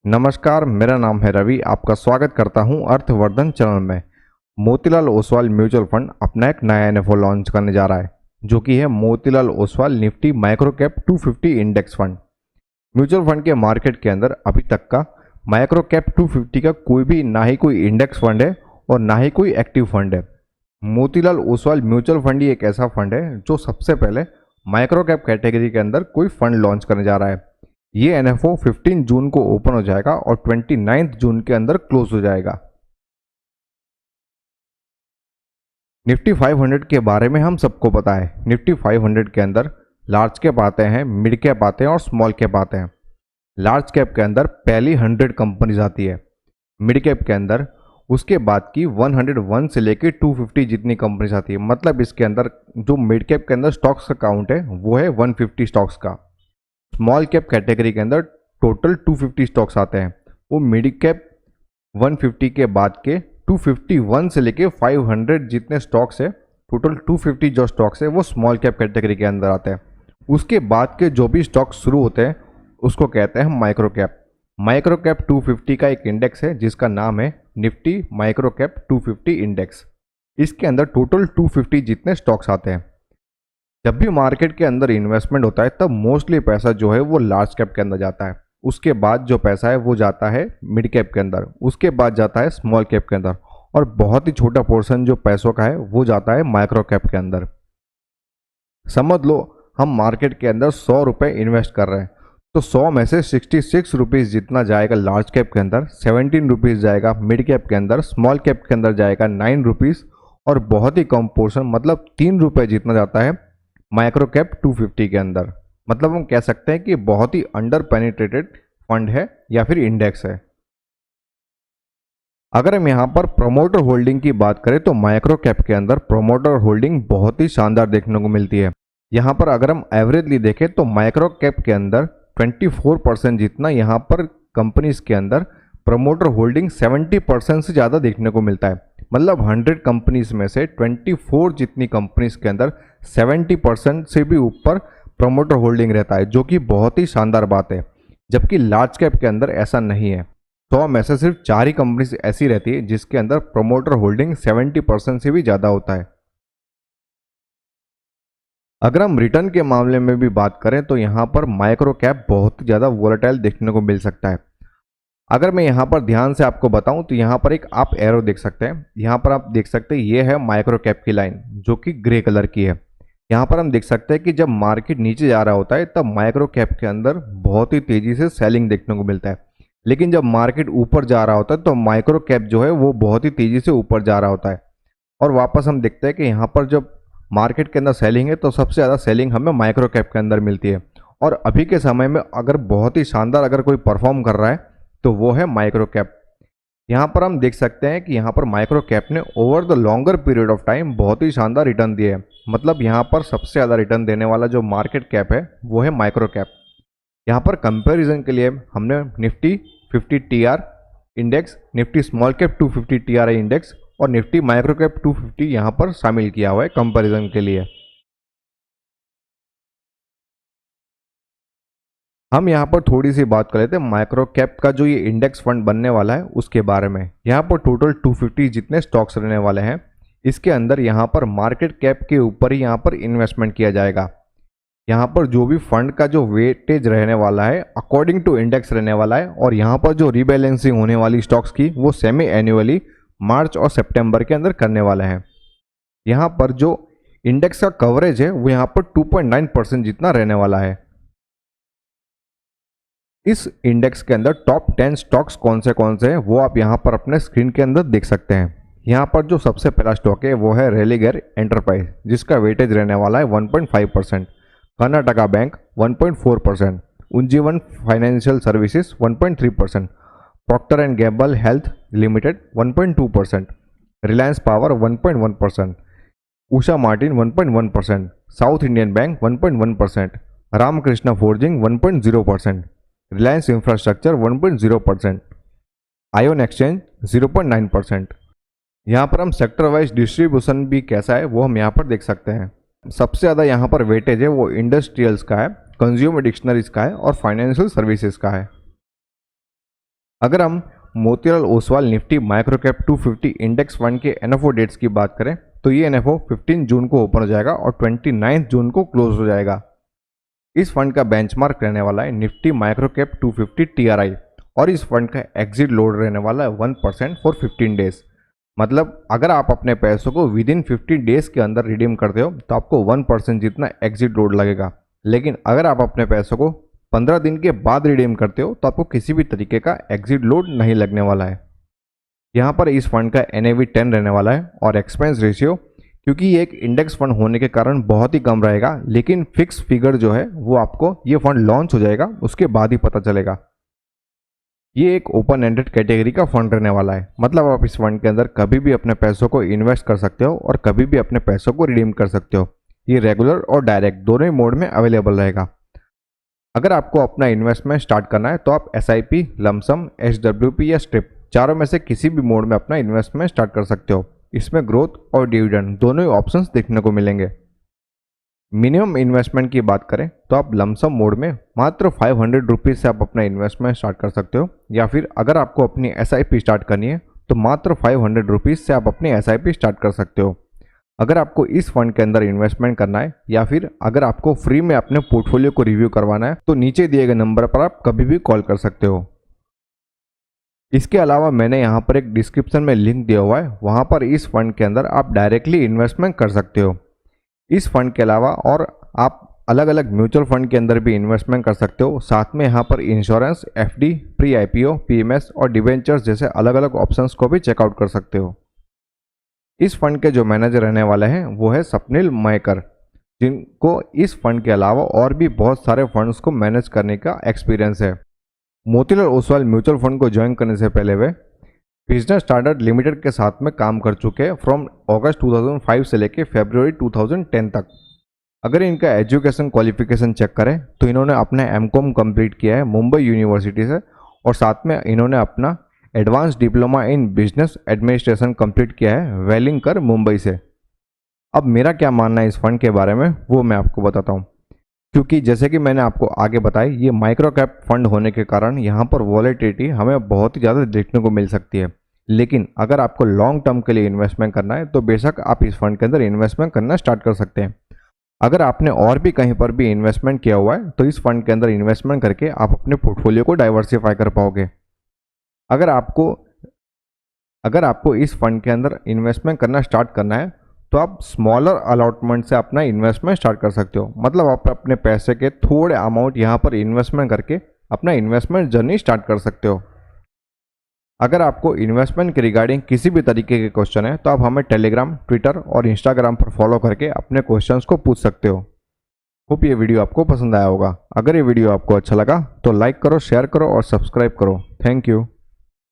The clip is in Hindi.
नमस्कार, मेरा नाम है रवि। आपका स्वागत करता हूं अर्थवर्धन चैनल में। मोतीलाल ओसवाल म्यूचुअल फंड अपना एक नया एनएफओ लॉन्च करने जा रहा है, जो कि है Motilal Oswal Nifty micro cap 250 index fund. Mutual fund के मार्केट के अंदर अभी तक का माइक्रो कैप 250 का कोई भी ना ही कोई इंडेक्स फंड है और ना ही कोई एक्टिव फंड है। मोतीलाल ओसवाल म्यूचुअल फंड ही एक ऐसा फंड है जो सबसे पहले माइक्रो कैप कैटेगरी के अंदर कोई फंड लॉन्च करने जा रहा है। ये एनएफओ 15 जून को ओपन हो जाएगा और 29 जून के अंदर क्लोज हो जाएगा। निफ्टी 500 के बारे में हम सबको पता है। निफ्टी 500 के अंदर लार्ज कैप आते हैं, मिड कैप आते हैं और स्मॉल कैप आते हैं। लार्ज कैप के अंदर पहली 100 कंपनीज आती है। मिड कैप के अंदर उसके बाद की 101 से लेकर 250 जितनी कंपनीज आती है। मतलब इसके अंदर जो मिड कैप के अंदर स्टॉक्स का काउंट है वो है 150 स्टॉक्स का। स्मॉल कैप कैटेगरी के अंदर टोटल 250 स्टॉक्स आते हैं। वो मिड कैप 150 के बाद के 251 से लेके 500 जितने स्टॉक्स है, टोटल 250 जो स्टॉक्स है वो स्मॉल कैप कैटेगरी के अंदर आते हैं। उसके बाद के जो भी स्टॉक्स शुरू होते हैं उसको कहते हैं माइक्रो कैप। माइक्रो कैप 250 का एक इंडेक्स है जिसका नाम है निफ्टी माइक्रो कैप 250 इंडेक्स। इसके अंदर टोटल 250 जितने स्टॉक्स आते हैं। जब भी मार्केट के अंदर इन्वेस्टमेंट होता है तब मोस्टली पैसा जो है वो लार्ज कैप के अंदर जाता है। उसके बाद जो पैसा है वो जाता है मिड कैप के अंदर, उसके बाद जाता है स्मॉल कैप के अंदर और बहुत ही छोटा पोर्शन जो पैसों का है वो जाता है माइक्रो कैप के अंदर। समझ लो हम मार्केट के अंदर 100 रुपये इन्वेस्ट कर रहे हैं तो 100 में से 66 रुपीज़ जितना जाएगा लार्ज कैप के अंदर, 17 रुपीज़ जाएगा मिड कैप के अंदर, स्मॉल कैप के अंदर जाएगा 9 रुपीज़ और बहुत ही कम पोर्शन मतलब 3 रुपये जितना जाता है माइक्रो कैप 250 के अंदर। मतलब हम कह सकते हैं कि बहुत ही अंडर पेनिट्रेटेड फंड है या फिर इंडेक्स है। अगर हम यहाँ पर प्रोमोटर होल्डिंग की बात करें तो माइक्रो कैप के अंदर प्रोमोटर होल्डिंग बहुत ही शानदार देखने को मिलती है। यहाँ पर अगर हम एवरेजली देखें तो माइक्रो कैप के अंदर 24% जितना यहाँ पर कंपनीज के अंदर प्रोमोटर होल्डिंग 70% से ज़्यादा देखने को मिलता है। मतलब 100 कंपनीज में से 24 जितनी कंपनीज के अंदर 70% से भी ऊपर प्रोमोटर होल्डिंग रहता है, जो कि बहुत ही शानदार बात है। जबकि लार्ज कैप के अंदर ऐसा नहीं है। 100 में से सिर्फ 4 ही कंपनीज ऐसी रहती है जिसके अंदर प्रोमोटर होल्डिंग 70% से भी ज़्यादा होता है। अगर हम रिटर्न के मामले में भी बात करें तो यहाँ पर माइक्रो कैप बहुत ज़्यादा वोलेटाइल देखने को मिल सकता है। अगर मैं यहाँ पर ध्यान से आपको बताऊं तो यहाँ पर एक आप एरो देख सकते हैं। यहाँ पर आप देख सकते हैं ये है माइक्रो कैप की लाइन जो कि ग्रे कलर की है। यहाँ पर हम देख सकते हैं कि जब मार्केट नीचे जा रहा होता है तब माइक्रो कैप के अंदर बहुत ही तेज़ी से सेलिंग देखने को मिलता है, लेकिन जब मार्केट ऊपर जा रहा होता है तो माइक्रो कैप जो है वो बहुत ही तेज़ी से ऊपर जा रहा होता है। और वापस हम देखते हैं कि यहाँ पर जब मार्केट के अंदर सेलिंग है तो सबसे ज़्यादा सेलिंग हमें माइक्रो कैप के अंदर मिलती है। और अभी के समय में अगर बहुत ही शानदार अगर कोई परफॉर्म कर रहा है तो वो है माइक्रो कैप। यहाँ पर हम देख सकते हैं कि यहाँ पर माइक्रो कैप ने over the longer period of time बहुत ही शानदार रिटर्न दिए है। मतलब यहाँ पर सबसे ज़्यादा रिटर्न देने वाला जो मार्केट कैप है वो है माइक्रो कैप। यहाँ पर कंपैरिजन के लिए हमने Nifty 50 TR index, Nifty small cap 250 TRI index और निफ्टी माइक्रो कैप 250 यहाँ पर शामिल किया हुआ है कंपैरिजन के लिए। हम यहाँ पर थोड़ी सी बात कर लेते हैं माइक्रो कैप का जो ये इंडेक्स फंड बनने वाला है उसके बारे में। यहाँ पर टोटल 250 जितने स्टॉक्स रहने वाले हैं। इसके अंदर यहाँ पर मार्केट कैप के ऊपर ही यहाँ पर इन्वेस्टमेंट किया जाएगा। यहाँ पर जो भी फंड का जो वेटेज रहने वाला है अकॉर्डिंग टू इंडेक्स रहने वाला है। और यहाँ पर जो रीबैलेंसिंग होने वाली स्टॉक्स की वो सेमी एनुअली मार्च और सितंबर के अंदर करने वाले हैं। यहाँ पर जो इंडेक्स का कवरेज है वो यहाँ पर 2.9% जितना रहने वाला है। इस इंडेक्स के अंदर टॉप 10 स्टॉक्स कौन से हैं वो आप यहाँ पर अपने स्क्रीन के अंदर देख सकते हैं। यहाँ पर जो सबसे पहला स्टॉक है वो है रेलिगेयर एंटरप्राइज जिसका वेटेज रहने वाला है 1.5%, Karnataka bank 1.4%, Ujjivan financial services 1.3%, Procter and Gamble health limited 1.2%, Reliance power 1.1%, Usha Martin 1.1%, South Indian bank 1.1%, Ramkrishna forging 1.0%, Reliance infrastructure 1.0%, ion exchange 0.9%। यहाँ पर हम सेक्टर वाइज डिस्ट्रीब्यूशन भी कैसा है वो हम यहाँ पर देख सकते हैं। सबसे ज़्यादा यहाँ पर वेटेज है वो इंडस्ट्रियल्स का है, कंज्यूमर डिक्शनरीज का है और फाइनेंशियल सर्विसेज का है। अगर हम Motilal Oswal Nifty micro cap 250 index fund के एनएफओ डेट्स की बात करें तो ये एनएफओ 15 जून को ओपन हो जाएगा और 29 जून को क्लोज हो जाएगा। इस फंड का बेंचमार्क रहने वाला है निफ्टी माइक्रो कैप 250 TRI और इस फंड का एग्जिट लोड रहने वाला है 1% फॉर 15 डेज। मतलब अगर आप अपने पैसों को विद इन 50 डेज के अंदर रिडीम करते हो तो आपको 1% जितना एग्जिट लोड लगेगा, लेकिन अगर आप अपने पैसों को 15 दिन के बाद रिडीम करते हो तो आपको किसी भी तरीके का एग्जिट लोड नहीं लगने वाला है। यहाँ पर इस फंड का NAV 10 रहने वाला है और एक्सपेंस रेशियो क्योंकि ये एक इंडेक्स फंड होने के कारण बहुत ही कम रहेगा, लेकिन फिक्स फिगर जो है वो आपको ये फंड लॉन्च हो जाएगा उसके बाद ही पता चलेगा। ये एक ओपन एंडेड कैटेगरी का फंड रहने वाला है, मतलब आप इस फंड के अंदर कभी भी अपने पैसों को इन्वेस्ट कर सकते हो और कभी भी अपने पैसों को रिडीम कर सकते हो। ये रेगुलर और डायरेक्ट दोनों ही मोड में अवेलेबल रहेगा। अगर आपको अपना इन्वेस्टमेंट स्टार्ट करना है तो आप SIP, लमसम, SWP या स्ट्रिप चारों में से किसी भी मोड में अपना इन्वेस्टमेंट स्टार्ट कर सकते हो। इसमें ग्रोथ और डिविडेंड दोनों ही ऑप्शंस देखने को मिलेंगे। मिनिमम इन्वेस्टमेंट की बात करें तो आप लमसम मोड में मात्र 500 रुपीज़ से आप अपना इन्वेस्टमेंट स्टार्ट कर सकते हो, या फिर अगर आपको अपनी SIP स्टार्ट करनी है तो मात्र 500 रुपीज़ से आप अपनी SIP स्टार्ट कर सकते हो। अगर आपको इस फंड के अंदर इन्वेस्टमेंट करना है या फिर अगर आपको फ्री में अपने पोर्टफोलियो को रिव्यू करवाना है तो नीचे दिए गए नंबर पर आप कभी भी कॉल कर सकते हो। इसके अलावा मैंने यहाँ पर एक डिस्क्रिप्शन में लिंक दिया हुआ है, वहाँ पर इस फंड के अंदर आप डायरेक्टली इन्वेस्टमेंट कर सकते हो। इस फंड के अलावा और आप अलग अलग म्यूचुअल फंड के अंदर भी इन्वेस्टमेंट कर सकते हो। साथ में यहाँ पर insurance, FD, pre IPO, PMS और डिवेंचर्स जैसे अलग अलग ऑप्शंस को भी चेकआउट कर सकते हो। इस फंड के जो मैनेजर रहने वाले हैं वो है स्वप्निल मयेकर, जिनको इस फंड के अलावा और भी बहुत सारे फंड्स को मैनेज करने का एक्सपीरियंस है। मोतीलाल ओसवाल म्यूचुअल फंड को ज्वाइन करने से पहले वे बिजनेस स्टैंडर्ड लिमिटेड के साथ में काम कर चुके हैं फ्रॉम अगस्त 2005 से लेके फरवरी 2010 तक। अगर इनका एजुकेशन क्वालिफिकेशन चेक करें तो इन्होंने अपना MCOM कंप्लीट किया है मुंबई यूनिवर्सिटी से और साथ में इन्होंने अपना advance diploma in business administration complete किया है वेलिंगकर, मुंबई से। अब मेरा क्या मानना है इस फंड के बारे में वो मैं आपको बताता हूँ, क्योंकि जैसे कि मैंने आपको आगे बताया ये माइक्रो कैप फंड होने के कारण यहाँ पर वॉलेटिलिटी हमें बहुत ही ज़्यादा देखने को मिल सकती है। लेकिन अगर आपको लॉन्ग टर्म के लिए इन्वेस्टमेंट करना है तो बेशक आप इस फंड के अंदर इन्वेस्टमेंट करना स्टार्ट कर सकते हैं। अगर आपने और भी कहीं पर भी इन्वेस्टमेंट किया हुआ है तो इस फंड के अंदर इन्वेस्टमेंट करके आप अपने पोर्टफोलियो को डाइवर्सिफाई कर पाओगे। अगर आपको इस फंड के अंदर इन्वेस्टमेंट करना स्टार्ट करना है तो आप स्मॉलर अलॉटमेंट से अपना इन्वेस्टमेंट स्टार्ट कर सकते हो। मतलब आप अपने पैसे के थोड़े अमाउंट यहाँ पर इन्वेस्टमेंट करके अपना इन्वेस्टमेंट जर्नी स्टार्ट कर सकते हो। अगर आपको इन्वेस्टमेंट के रिगार्डिंग किसी भी तरीके के क्वेश्चन है तो आप हमें टेलीग्राम, ट्विटर और इंस्टाग्राम पर फॉलो करके अपने क्वेश्चंस को पूछ सकते हो। होप ये वीडियो आपको पसंद आया होगा। अगर ये वीडियो आपको अच्छा लगा तो लाइक करो, शेयर करो और सब्सक्राइब करो। Thank you.